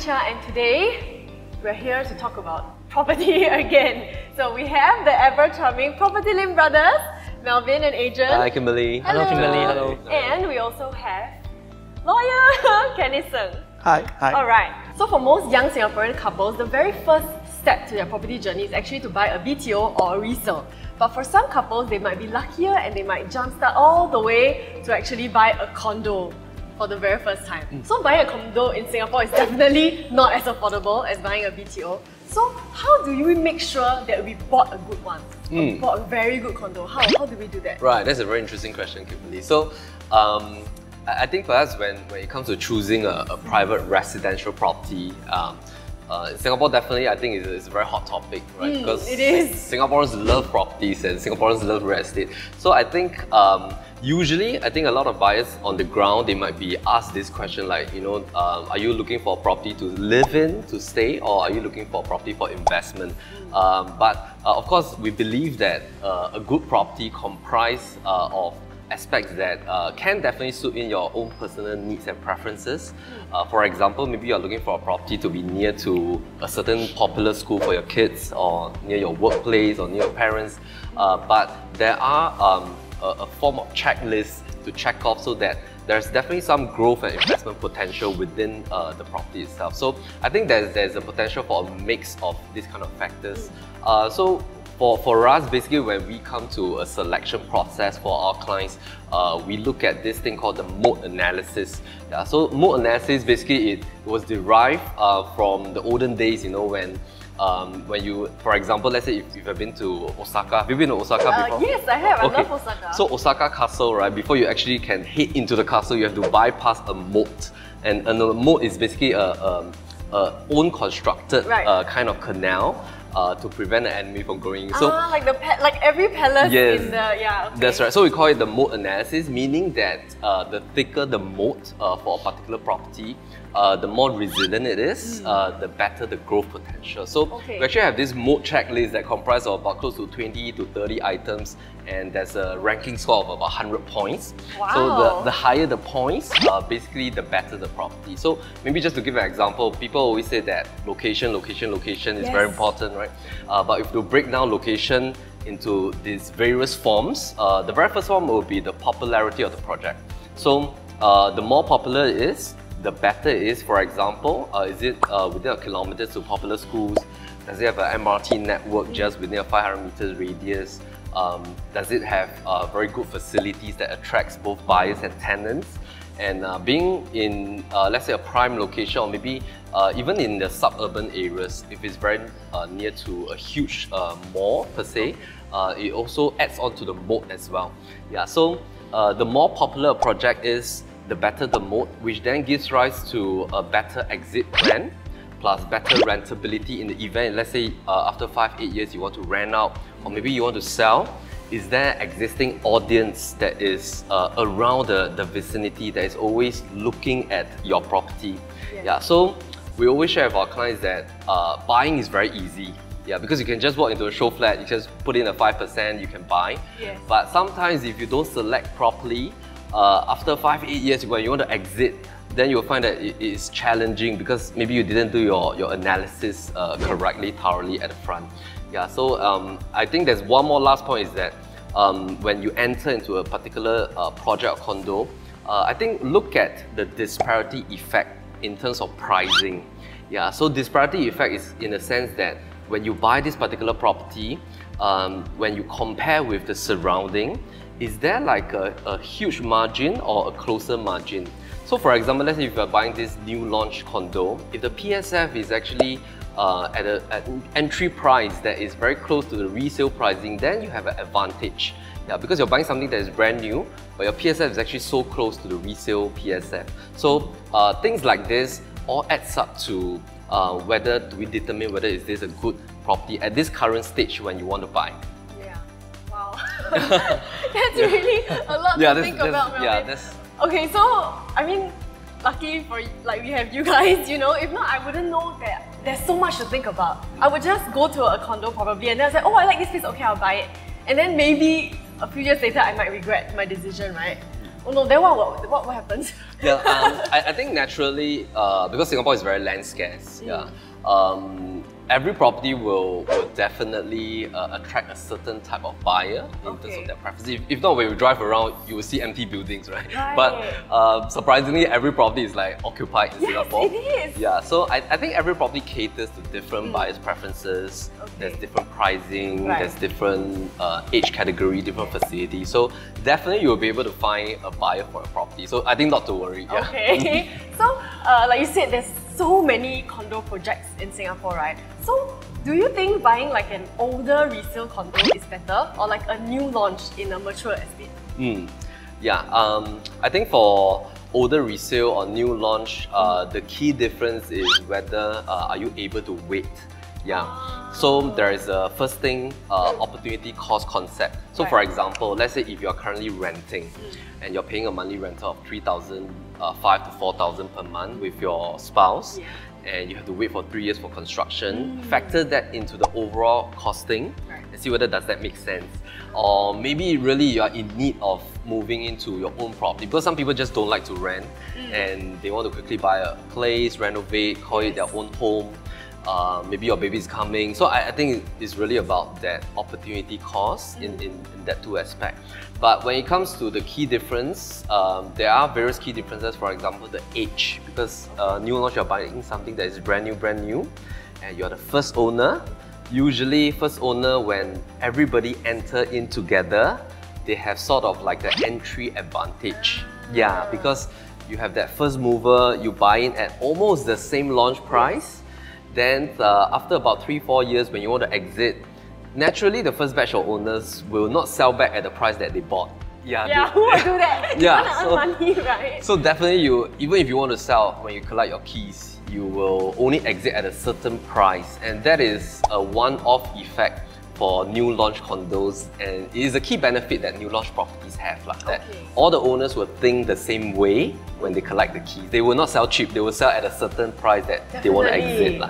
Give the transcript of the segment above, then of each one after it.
Chia, and today we're here to talk about property again. So we have the ever-charming PropertyLimBrothers, Melvin and Adrian. Hi Kimberly. Hello. Hello Kimberly, hello. And we also have lawyer Cannis Seng. Hi. Alright, so for most young Singaporean couples, the very first step to their property journey is actually to buy a BTO or a resale. But for some couples, they might be luckier and they might jumpstart all the way to actually buy a condo for the very first time. So buying a condo in Singapore is definitely not as affordable as buying a BTO. So how do we make sure that we bought a good one? Bought a very good condo? How do we do that? Right, that's a very interesting question, Kimberly. So, I think perhaps when it comes to choosing a private residential property, in Singapore, definitely, I think it's a very hot topic, right? Because it is. Singaporeans love properties and Singaporeans love real estate. So I think usually, I think a lot of buyers on the ground, they might be asked this question like, you know, are you looking for a property to live in, to stay, or are you looking for a property for investment? But of course, we believe that a good property comprises of aspects that can definitely suit in your own personal needs and preferences. For example, maybe you're looking for a property to be near to a certain popular school for your kids, or near your workplace, or near your parents. But there are a form of checklist to check off so that there's definitely some growth and investment potential within the property itself. So I think there's a potential for a mix of these kind of factors. So for us, basically, when we come to a selection process for our clients, we look at this thing called the MOAT Analysis. Yeah, so MOAT Analysis, basically, it was derived from the olden days, you know, when you, for example, let's say if you've been to Osaka. Have you been to Osaka before? Yes, I have. Okay. I love Osaka. So Osaka Castle, right, before you actually can head into the castle, you have to bypass a moat. And a moat is basically a own constructed kind of canal to prevent an enemy from going in. So, like every palace in the, okay. That's right. So we call it the MOAT analysis, meaning that the thicker the moat for a particular property, the more resilient it is, the better the growth potential. So we actually have this MOAT checklist that comprises of about close to 20 to 30 items, and there's a ranking score of about 100 points. Wow. So the higher the points, basically the better the property. So maybe just to give an example, people always say that location is very important, right? But if you break down location into these various forms, the very first one will be the popularity of the project. So the more popular it is, the better it is. For example, is it within a kilometer to popular schools? Does it have an MRT network just within a 500 meters radius? Does it have very good facilities that attracts both buyers and tenants? And being in, let's say, a prime location, or maybe even in the suburban areas, if it's very near to a huge mall per se, it also adds on to the moat as well. Yeah, so the more popular a project is, the better the moat, which then gives rise to a better exit plan, plus better rentability in the event, let's say after 5-8 years you want to rent out, or maybe you want to sell. Is there existing audience that is around the vicinity that is always looking at your property? Yeah, so we always share with our clients that buying is very easy. Yeah, because you can just walk into a show flat, you just put in a 5%, you can buy. But sometimes if you don't select properly, after 5-8 years when you want to exit, then you'll find that it is challenging because maybe you didn't do your analysis correctly, thoroughly at the front. Yeah, so I think there's one more last point is that when you enter into a particular project or condo, I think look at the disparity effect in terms of pricing. Yeah, so disparity effect is in the sense that when you buy this particular property, when you compare with the surrounding, is there like a huge margin or a closer margin? So for example, let's say if you're buying this new launch condo, if the PSF is actually at an entry price that is very close to the resale pricing, then you have an advantage. Yeah, because you're buying something that is brand new, but your PSF is actually so close to the resale PSF. So things like this all adds up to whether do we determine whether is this a good property at this current stage when you want to buy. Yeah, wow. That's really a lot to think about, Melvin. Okay, so I mean, lucky for we have you guys, you know. If not, I wouldn't know that there's so much to think about. I would just go to a condo probably and then I say, oh, I like this place, okay, I'll buy it. And then maybe a few years later, I might regret my decision, right? Oh no, then what happens? Yeah, I think naturally, because Singapore is very land scarce, every property will definitely attract a certain type of buyer in terms of their preference. If not, when you drive around, you will see empty buildings, right? But surprisingly, every property is like occupied in Singapore. It is. Yeah, so I think every property caters to different buyers' preferences. There's different pricing, there's different age category, different facilities. So definitely you'll be able to find a buyer for a property. So I think not to worry. Yeah. Okay. So like you said, there's so many condo projects in Singapore, right? So do you think buying like an older resale condo is better or like a new launch in a mature estate? Yeah, I think for older resale or new launch, the key difference is whether are you able to wait. Yeah. So there is a first thing, opportunity cost concept. So for example, let's say if you're currently renting and you're paying a monthly rental of 3,500 to 4,000 per month with your spouse, and you have to wait for 3 years for construction, factor that into the overall costing and see whether does that make sense. Or maybe really you are in need of moving into your own property, because some people just don't like to rent and they want to quickly buy a place, renovate, call it their own home. Maybe your baby is coming. So I think it's really about that opportunity cost in that two aspects. But when it comes to the key difference, there are various key differences. For example, the age, because new launch you're buying something that is brand new, and you're the first owner. Usually, first owner, when everybody enter in together, they have sort of like the entry advantage. Yeah, because you have that first mover, you buy in at almost the same launch price. Then after about 3-4 years, when you want to exit, naturally the first batch of owners will not sell back at the price that they bought. Who will do that? You want to earn money, right? So definitely, even if you want to sell, when you collect your keys, you will only exit at a certain price, and that is a one-off effect for new launch condos, and it is a key benefit that new launch properties have, like that all the owners will think the same way when they collect the keys. They will not sell cheap, they will sell at a certain price that they want to exit.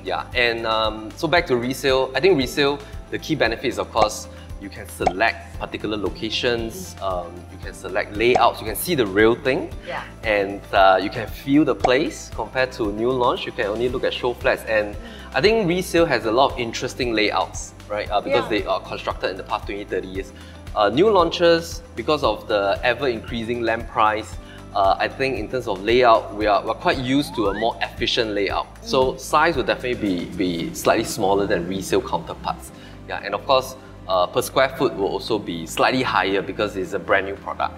Yeah, and so back to resale, I think resale, the key benefit is of course, you can select particular locations, you can select layouts, you can see the real thing, and you can feel the place. Compared to new launch, you can only look at show flats, and I think resale has a lot of interesting layouts, right? Because they are constructed in the past 20-30 years. New launches, because of the ever-increasing land price, I think in terms of layout, we're quite used to a more efficient layout. So size will definitely be slightly smaller than resale counterparts. Yeah, and of course, per square foot will also be slightly higher because it's a brand new product.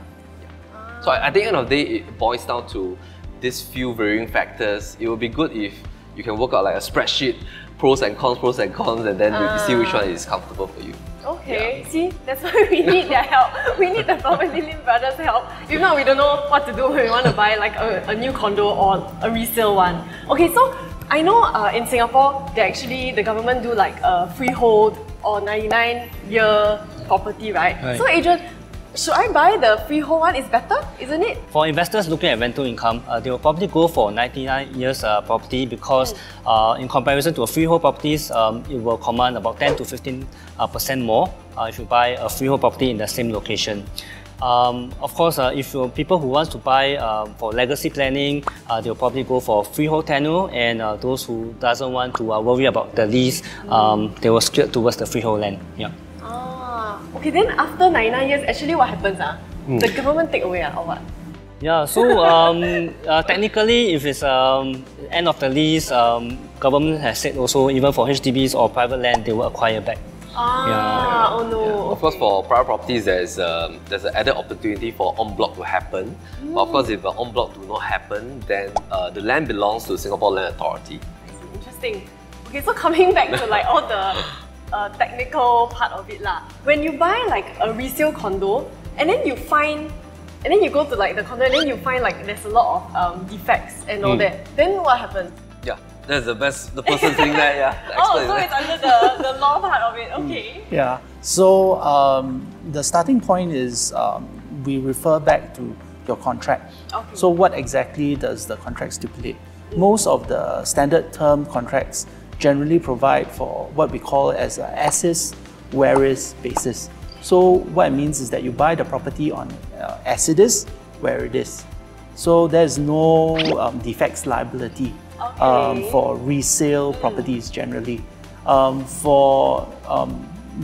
So I think at the end of the day, it boils down to these few varying factors. It will be good if you can work out like a spreadsheet, pros and cons, and then you see which one is comfortable for you. Okay, see, that's why we need their help. We need the PropertyLimBrothers' help. If not, we don't know what to do when we want to buy like a new condo or a resale one. Okay, so I know in Singapore, the government do like a freehold or 99-year property, right? So Adrian, should I buy the freehold one? It's better, isn't it? For investors looking at rental income, they will probably go for 99 years property because in comparison to a freehold properties, it will command about 10 to 15% more if you buy a freehold property in the same location. Of course, if you're people who want to buy for legacy planning, they'll probably go for freehold tenure, and those who doesn't want to worry about the lease, they will steer towards the freehold land. Yeah. Okay, then after 99 years, actually what happens? The government take away or what? Yeah, so technically, if it's end of the lease, government has said also even for HDBs or private land, they will acquire back. Oh no. Of course, for private properties, there's an added opportunity for en bloc to happen. But of course, if en bloc do not happen, then the land belongs to Singapore Land Authority. Interesting. Okay, so coming back to like all the technical part of it lah. When you buy like a resale condo, and then you go to like the condo, and then you find like there's a lot of defects and all that. Then what happens? Yeah. That's the person saying that, so it's under the law part of it, okay. Yeah, so the starting point is we refer back to your contract. Okay. So what exactly does the contract stipulate? Most of the standard term contracts generally provide for what we call as an assis veris basis. So what it means is that you buy the property on as it is, where it is. So there's no defects liability for resale properties generally. For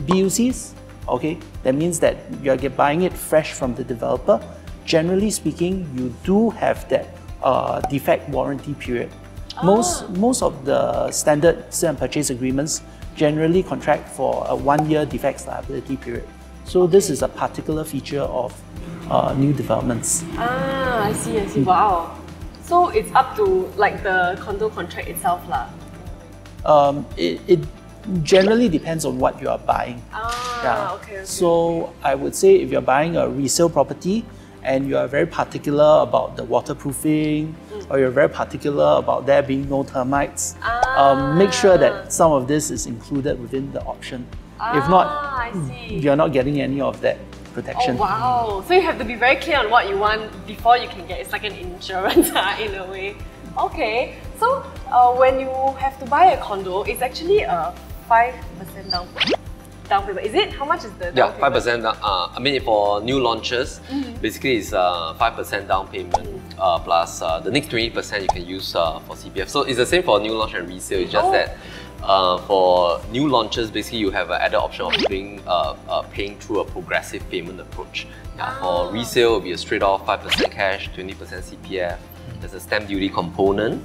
BUCs, okay, that means that you're buying it fresh from the developer. Generally speaking, you do have that defect warranty period. Most of the standard sale and purchase agreements generally contract for a 1-year defects liability period. So this is a particular feature of new developments. I see. Wow. So it's up to like the condo contract itself lah. It generally depends on what you are buying. Okay. So I would say if you're buying a resale property and you are very particular about the waterproofing, or you're very particular about there being no termites, make sure that some of this is included within the option. If not, you're not getting any of that protection. Oh wow! So you have to be very clear on what you want before you can get. It's like an insurance in a way. Okay. So when you have to buy a condo, it's actually a 5% down payment. Is it? How much is the down payment? 5%. I mean, for new launches, basically it's 5% down payment plus the next 20% you can use for CPF. So it's the same for new launch and resale. It's just that for new launches, basically you have an added option of paying through a progressive payment approach. For resale, it'll be a straight off 5% cash, 20% CPF. There's a stamp duty component,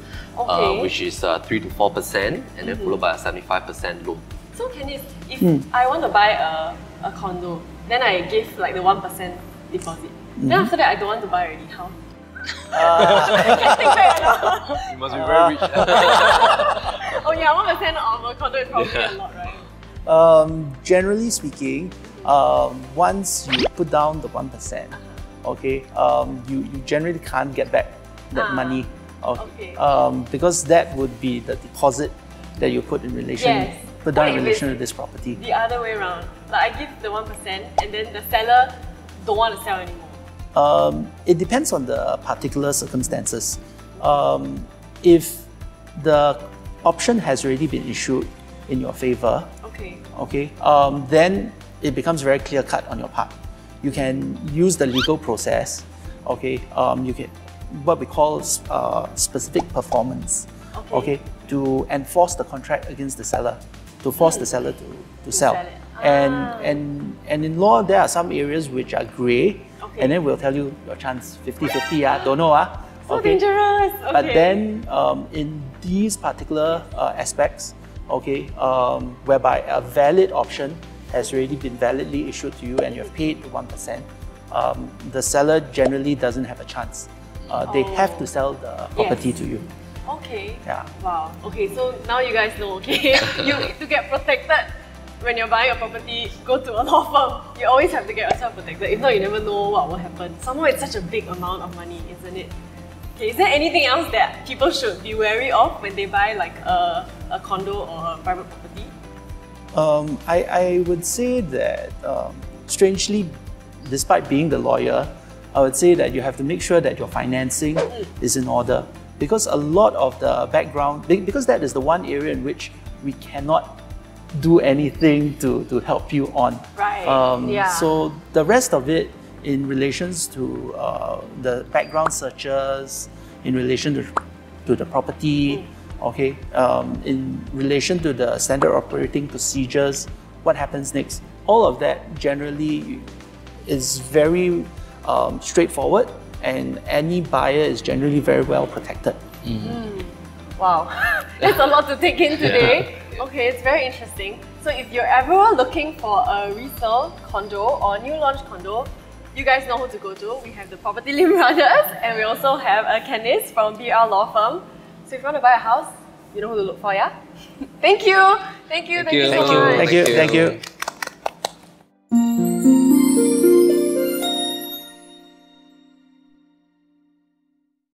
which is 3 to 4%, and then followed by a 75% loan. So Cannis, if I want to buy a condo, then I give like the 1% deposit. Then after that, I don't want to buy already. How? You must be very rich. Oh yeah, 1% of a condo is probably a lot, right? Generally speaking, once you put down the 1%, okay, you generally can't get back that money, because that would be the deposit that you put in relation. Put down in relation to this property. The other way around, like I give the 1% and then the seller don't want to sell anymore. It depends on the particular circumstances. If the option has already been issued in your favor, then it becomes very clear cut on your part. You can use the legal process. You can what we call specific performance. To enforce the contract against the seller, to force the seller to sell. And in law, there are some areas which are grey, and then we'll tell you your chance 50-50, don't know. So dangerous. But then in these particular aspects, whereby a valid option has already been validly issued to you and you have paid the 1%, the seller generally doesn't have a chance. They have to sell the property to you. Wow. So now you guys know, to get protected when you're buying a property, go to a law firm. You always have to get yourself protected. If not, you never know what will happen. Somehow it's such a big amount of money, isn't it? Is there anything else that people should be wary of when they buy like a condo or a private property? I would say that, strangely, despite being the lawyer, I would say that you have to make sure that your financing is in order. Because a lot of the background, because that is the one area in which we cannot do anything to help you on. So the rest of it, in relations to the background searches, in relation to the property, in relation to the standard operating procedures, what happens next, all of that generally is very straightforward, and any buyer is generally very well protected. Wow, that's a lot to take in today. It's very interesting. So if you're ever looking for a resale condo or new launch condo, you guys know who to go to. We have the PropertyLimBrothers, and we also have a Cannis from BR Law Firm. So if you want to buy a house, you know who to look for, yeah? Thank you so much. Thank you.